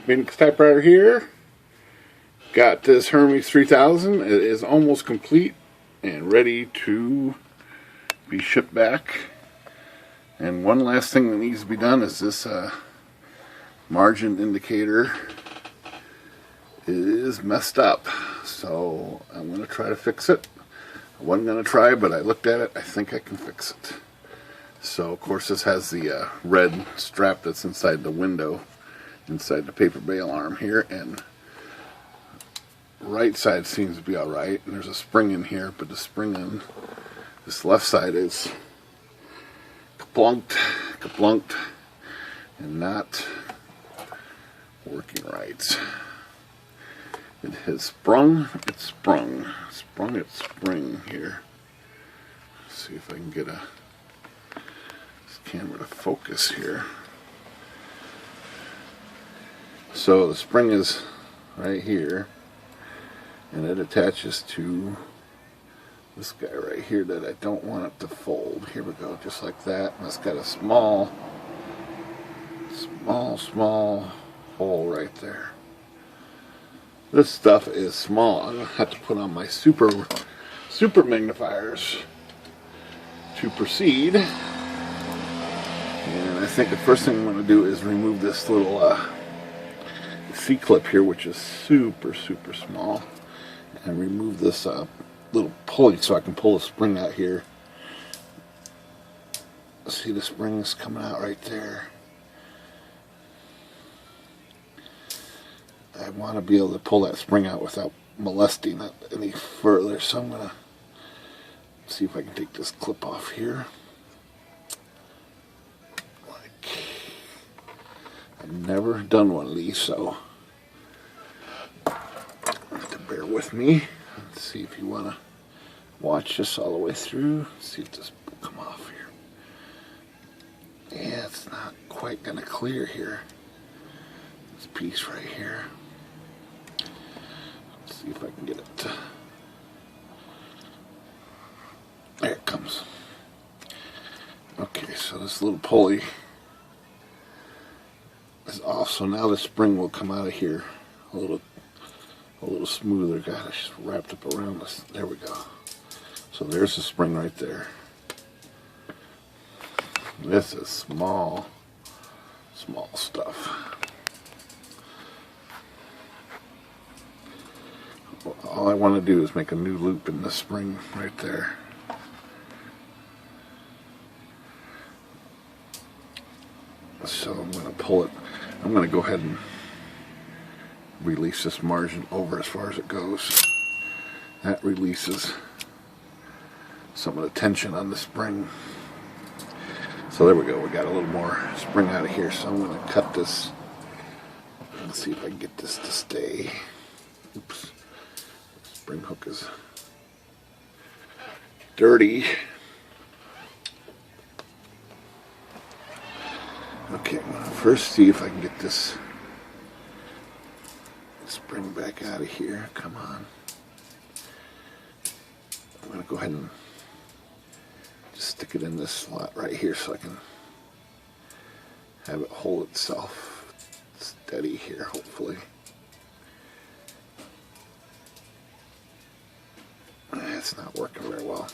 Maintenance typewriter here. Got this Hermes 3000. It is almost complete and ready to be shipped back. And one last thing that needs to be done is this margin indicator is messed up. So I'm going to try to fix it. I wasn't going to try, but I looked at it. I think I can fix it. So of course this has the red strap that's inside the window, inside the paper bale arm here, and right side seems to be alright, and there's a spring in here, but the spring in this left side is kaplunked, and not working right. It has sprung its spring here. Let's see if I can get this camera to focus here. So the spring is right here, and it attaches to this guy right here that I don't want it to fold. Here we go, just like that. And it's got a small hole right there. This stuff is small. I'm gonna have to put on my super magnifiers to proceed. And I think the first thing I'm going to do is remove this little C-clip here, which is super small, and remove this little pulley so I can pull the spring out here. See, the spring's coming out right there. I want to be able to pull that spring out without molesting it any further, so I'm going to see if I can take this clip off here. I've never done one of these, so you have to bear with me. Let's see if you want to watch this all the way through. See if this will come off here. Yeah, it's not quite going to clear here. This piece right here. Let's see if I can get it to... There it comes. Okay, so this little pulley is off, so now the spring will come out of here a little smoother. God, I just wrapped up around this. There we go. So there's the spring right there. This is small stuff. All I want to do is make a new loop in the spring right there. So I'm going to pull it. I'm going to go ahead and release this margin over as far as it goes. That releases some of the tension on the spring. So there we go. We got a little more spring out of here. So I'm going to cut this. Let's see if I can get this to stay. Oops. Spring hook is dirty. Okay, I'm going to first see if I can get this spring back out of here. Come on. I'm going to go ahead and just stick it in this slot right here so I can have it hold itself steady here, hopefully. It's not working very well.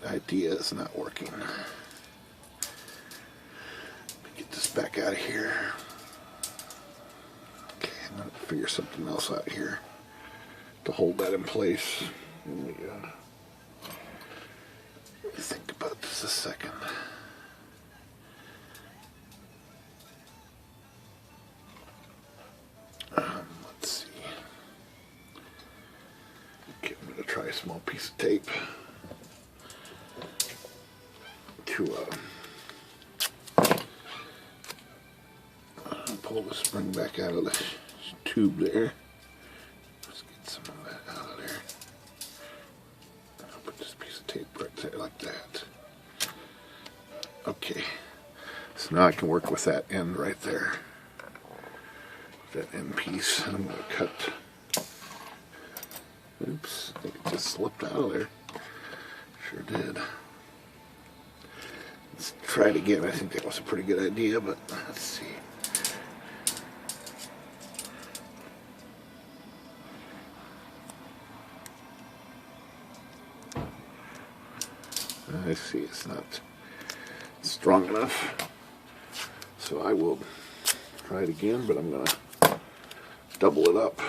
That idea is not working. Get this back out of here. Okay, I'm going to figure something else out here to hold that in place. Let me think about this a second. Let's see. Okay, I'm going to try a small piece of tape to pull the spring back out of the tube there. Let's get some of that out of there. I'll put this piece of tape right there like that. Okay, so now I can work with that end right there. That end piece. I'm going to cut. Oops, I think it just slipped out of there. Sure did. Let's try it again. I think that was a pretty good idea, but let's see. I see it's not strong enough. So I will try it again, but I'm going to double it up.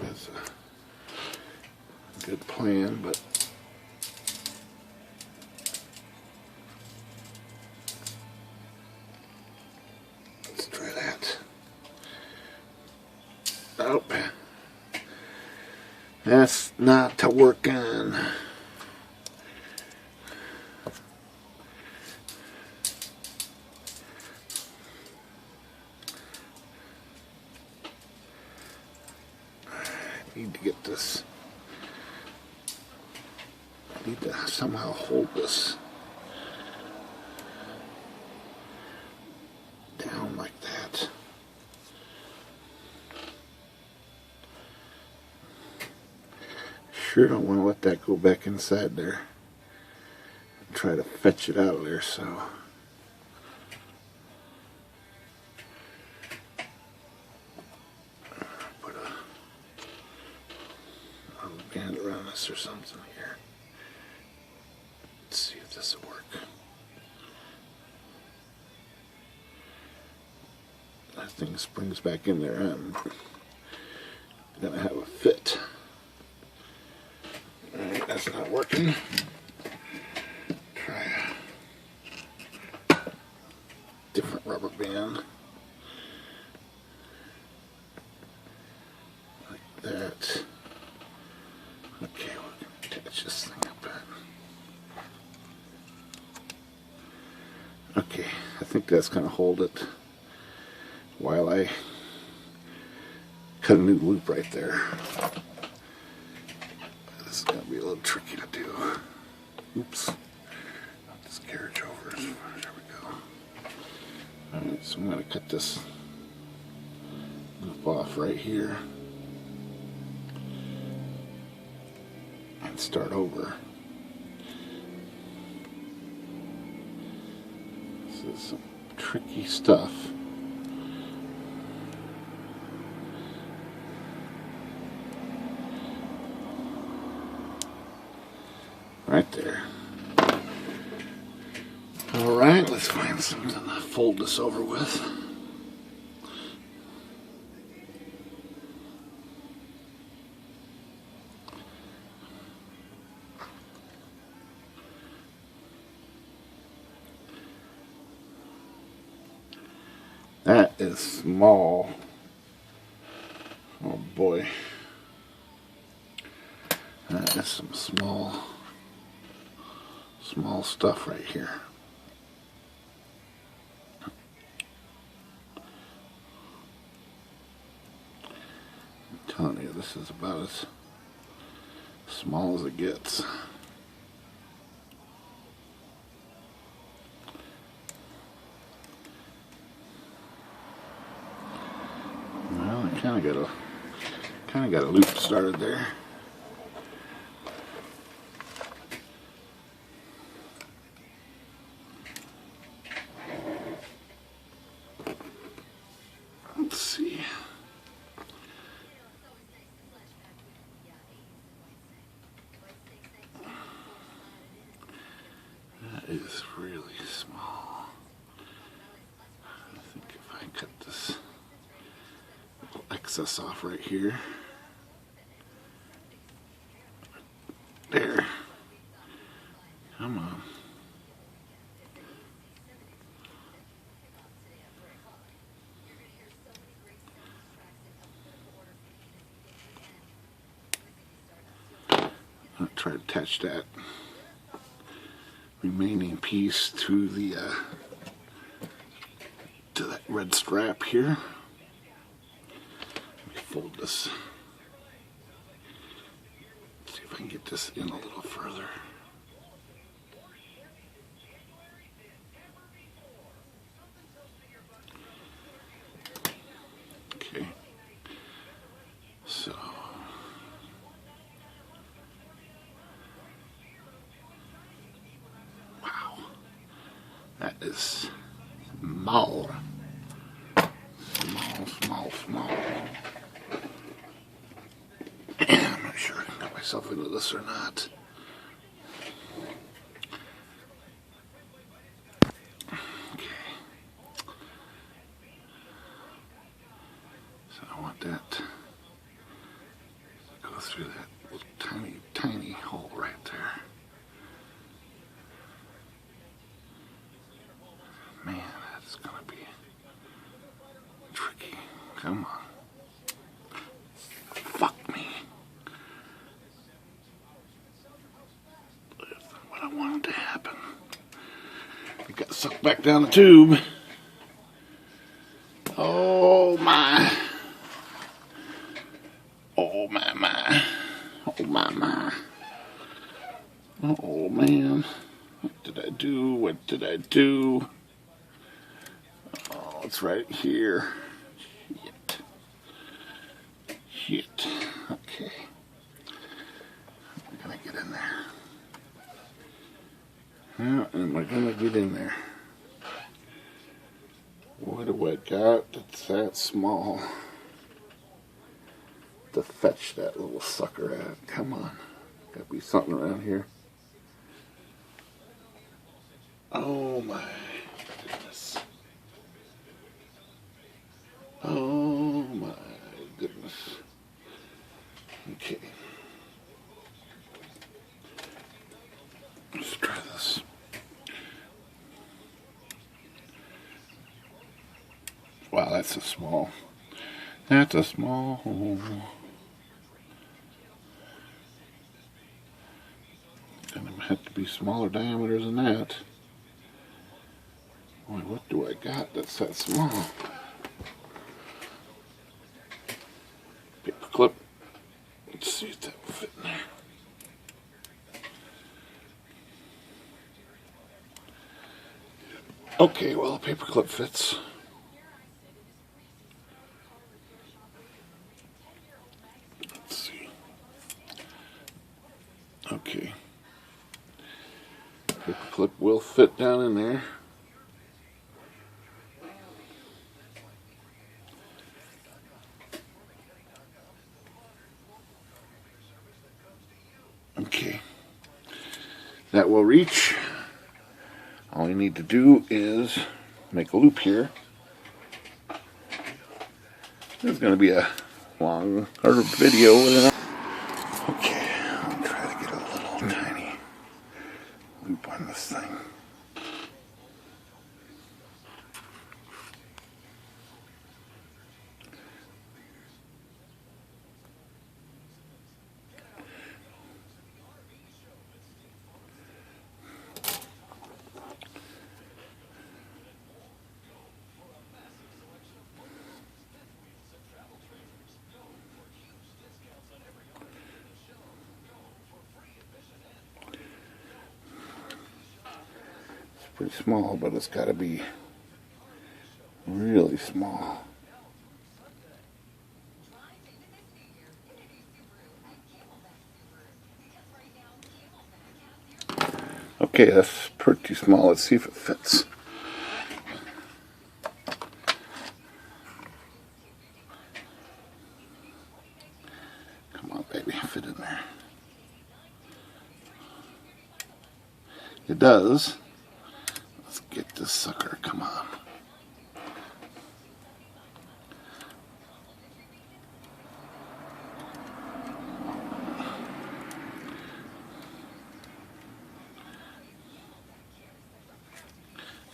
That's a good plan, but let's try that. Nope. That's not to work on. I need to get this. I need to somehow hold this down like that. Sure don't want to let that go back inside there. Try to fetch it out of there, so. Put a rubber band around this or something here. Let's see if this will work. That thing springs back in there. I'm gonna have a fit. Alright, that's not working. Try a different rubber band. Like that. Okay, we'll attach this thing up there. Okay, I think that's gonna hold it while I cut a new loop right there. This is going to be a little tricky to do. Oops. Knock this carriage over. There we go. Alright, so I'm going to cut this loop off right here and start over. This is some tricky stuff. Right there. Alright, let's find something to fold this over with. That is small. Oh boy. That is some small stuff right here. I'm telling you, this is about as small as it gets. Well, I kind of got a loop started there. Let's see. That is really small. I think if I cut this little excess off right here. There. Come on. I'll try to attach that remaining piece to the to that red strap here. Let me fold this. See if I can get this in a little further. Okay. So that is small. Small. I'm not sure I can get my myself into this or not. Okay. So I want that to go through that little tiny, tiny hole right there. Man, that's gonna be tricky. Come on. Fuck me. That's not what I wanted to happen. It got sucked back down the tube. Oh my. Oh my my. Oh my my. Oh man. What did I do? What did I do? Oh, it's right here. Shit. Shit. Okay. We're gonna get in there. How am I gonna get in there? What do I got that's that small to fetch that little sucker at? Come on. Gotta be something around here. Oh my goodness. Oh my goodness. Okay. Let's try this. Wow, that's a small. That's a small hole. Gonna have to be smaller diameters than that. Boy, what do I got that's that small? Paper clip. Let's see if that will fit in there. Okay, well, the paper clip fits. Let's see. Okay. Paper clip will fit down in there. Okay. That will reach. All you need to do is make a loop here. This is going to be a long, hard video. Okay, I'll try to get a little tiny loop on this thing. Pretty small, but it's got to be really small. Okay, that's pretty small. Let's see if it fits. Come on, baby, fit in there. It does. Get this sucker, come on.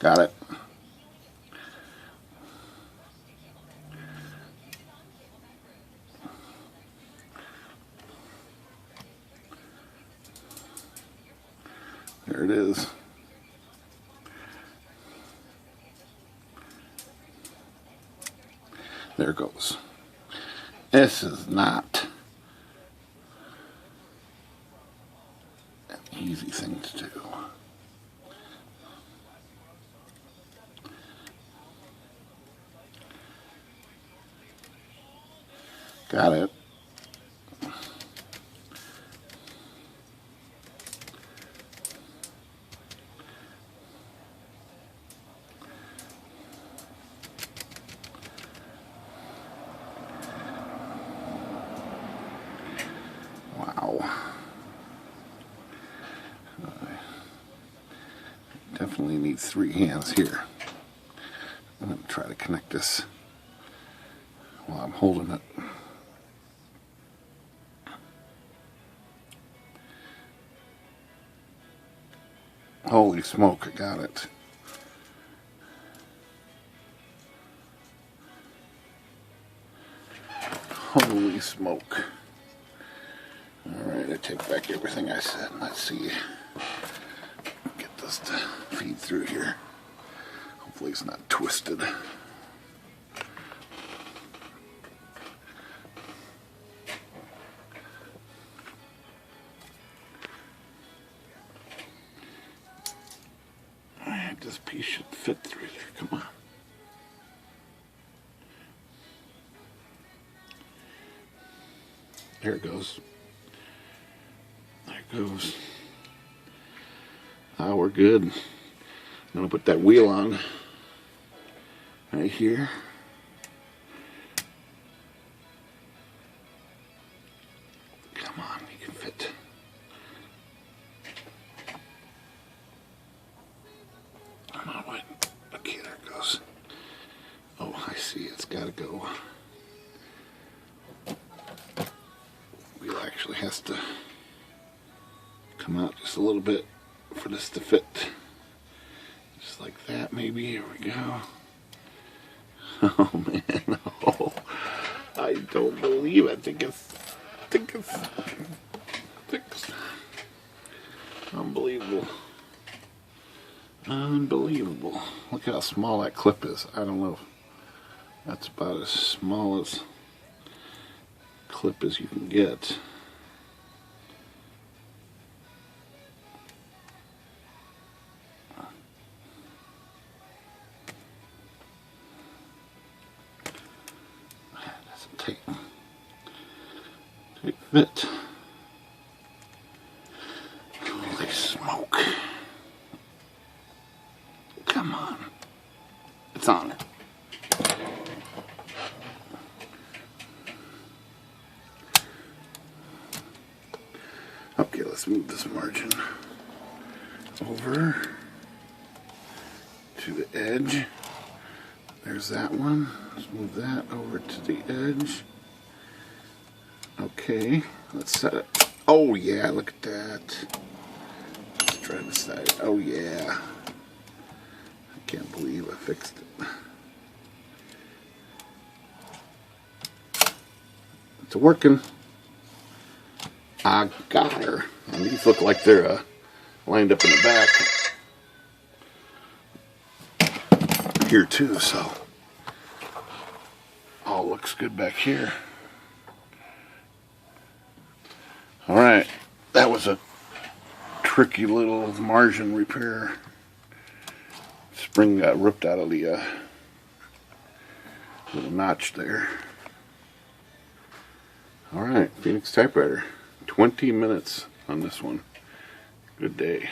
Got it. There it is. There it goes. This is not an easy thing to do. Got it. Wow. Definitely need 3 hands here. I'm going to try to connect this while I'm holding it. Holy smoke, I got it. Holy smoke. Alright, I take back everything I said. Let's see. Get this to feed through here. Hopefully it's not twisted. Alright, this piece should fit through there. Come on. There it goes. There it goes. Ah, we're good. I'm going to put that wheel on right here. Come on, you can fit. Come on, wait. Okay, there it goes. Oh, I see. It's got to go. Wheel actually has to come out just a little bit for this to fit. Just like that, maybe. Here we go. Oh man, oh, I don't believe it. I think it's unbelievable. Unbelievable. Look how small that clip is. I don't know. That's about as small as clip as you can get. Take fit. Holy smoke. Come on. It's on it. Okay, let's move this margin over to the edge. There's that one. Let's move that over to the edge. Okay, let's set it. Oh yeah, look at that. Let's try this side. Oh yeah. I can't believe I fixed it. It's working. I got her. And these look like they're lined up in the back here too, so all looks good back here. Alright, that was a tricky little margin repair. Spring got ripped out of the little notch there. Alright, Phoenix Typewriter. 20 minutes on this one. Good day.